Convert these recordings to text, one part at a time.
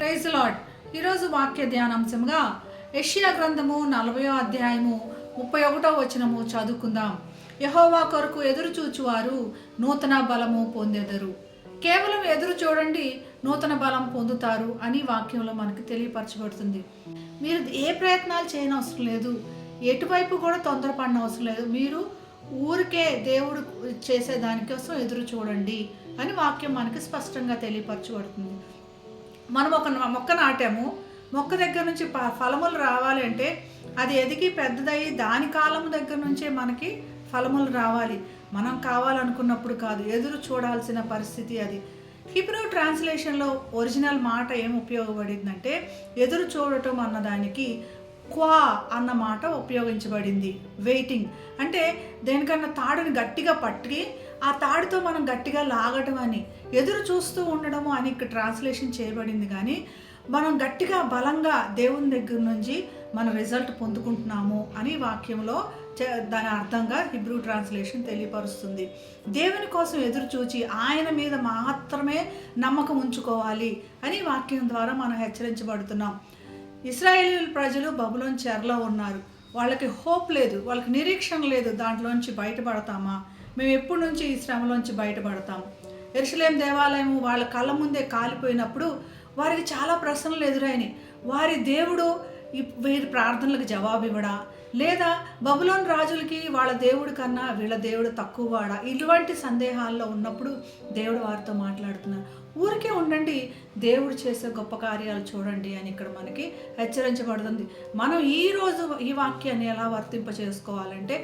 Praise lord. ఈరోజు వాక్య ధ్యానాంశంగా యెషయా గ్రంథము 40వ అధ్యాయము 31వ వచనము చదువుకుందాం. యెహోవా కొరకు ఎదురు చూచువారు నూతన బలము పొందెదరు. కేవలం ఎదురు చూడండి, నూతన బలం పొందుతారు అని వాక్యంలో మనకి తెలియపరచబడుతుంది. మీరు ఏ ప్రయత్నాలు చేయనవసరం లేదు, ఎటువైపు కూడా తొందరపడిన అవసరం లేదు. మీరు ఊరికే దేవుడు చేసే దానికోసం ఎదురు చూడండి అని వాక్యం మనకి స్పష్టంగా తెలియపరచబడుతుంది. మనం ఒక మొక్క నాటాము, మొక్క దగ్గర నుంచి ఫలములు రావాలి అంటే అది ఎదిగి పెద్దదయ్యి దాని కాలం దగ్గర నుంచే మనకి ఫలములు రావాలి. మనం కావాలనుకున్నప్పుడు కాదు, ఎదురు చూడాల్సిన పరిస్థితి అది. హీబ్రూ ట్రాన్స్లేషన్లో ఒరిజినల్ మాట ఏం ఉపయోగపడిందంటే ఎదురు చూడటం అన్నదానికి క్వా అన్న మాట ఉపయోగించబడింది. వెయిటింగ్ అంటే దేనికన్నా తాడుని గట్టిగా పట్టి ఆ తాడుతో మనం గట్టిగా లాగటం అని, ఎదురు చూస్తూ ఉండడము అని ఇక్కడ ట్రాన్స్లేషన్ చేయబడింది. కానీ మనం గట్టిగా బలంగా దేవుని దగ్గర నుంచి మన రిజల్ట్ పొందుకుంటున్నాము అని వాక్యంలో దాని అర్థంగా హిబ్రూ ట్రాన్స్లేషన్ తెలియపరుస్తుంది. దేవుని కోసం ఎదురు చూచి ఆయన మీద మాత్రమే నమ్మకం ఉంచుకోవాలి అని వాక్యం ద్వారా మనం హెచ్చరించబడుతున్నాం. ఇశ్రాయేలు ప్రజలు బబులోను చెరలో ఉన్నారు. వాళ్ళకి హోప్ లేదు, వాళ్ళకి నిరీక్షణ లేదు. దాంట్లోంచి బయటపడతామా, మేము ఎప్పటి నుంచి ఈ శ్రమలోంచి బయటపడతాం? యెరూషలేము దేవాలయం వాళ్ళ కళ్ళ ముందే కాలిపోయినప్పుడు వారికి చాలా ప్రశ్నలు ఎదురైనాయి. వారి దేవుడు వీరి ప్రార్థనలకు జవాబు ఇవ్వడా, లేదా బబులోను రాజులకి వాళ్ళ దేవుడి కన్నా వీళ్ళ దేవుడు తక్కువ వాడా? ఇటువంటి సందేహాల్లో ఉన్నప్పుడు దేవుడు వారితో మాట్లాడుతున్నారు. ఊరికే ఉండండి, దేవుడు చేసే గొప్ప కార్యాలు చూడండి అని ఇక్కడ మనకి హెచ్చరించబడుతుంది. మనం ఈరోజు ఈ వాక్యాన్ని ఎలా వర్తింప చేసుకోవాలంటే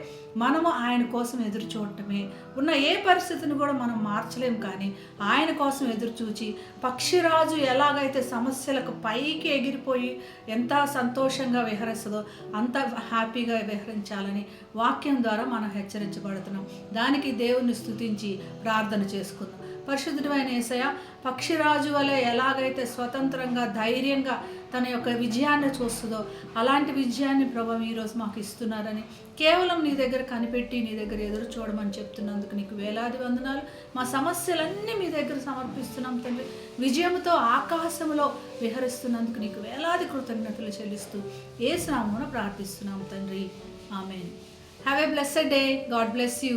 మనము ఆయన కోసం ఎదురు చూడటమే. ఉన్న ఏ పరిస్థితిని కూడా మనం మార్చలేం, కానీ ఆయన కోసం ఎదురు చూచి పక్షిరాజు ఎలాగైతే సమస్యలకు పైకి ఎగిరిపోయి ఎంత సంతోషంగా విహరిస్తుందో అంత హ్యాపీగా విహరించాలని వాక్యం ద్వారా మనం హెచ్చరించబడుతున్నాం. దానికి దేవుణ్ణి స్తుతించి ప్రార్థన చేసుకుందాం. పరిశుద్ధుడైన యేసయ్య, పక్షిరాజు వలె ఎలాగైతే స్వతంత్రంగా ధైర్యంగా తన యొక్క విజయాన్ని చూస్తుందో అలాంటి విజయాన్ని ప్రభు ఈరోజు మాకు ఇస్తున్నారని, కేవలం నీ దగ్గర కనిపెట్టి నీ దగ్గర ఎదురు చూడమని చెప్తున్నందుకు నీకు వేలాది వందనాలు. మా సమస్యలన్నీ మీ దగ్గర సమర్పిస్తున్నాం తండ్రి. విజయంతో ఆకాశంలో విహరిస్తున్నందుకు నీకు వేలాది కృతజ్ఞతలు చెల్లిస్తూ యేసు నామమున ప్రార్థిస్తున్నాం తండ్రి. Amen. Have a blessed day. God bless you.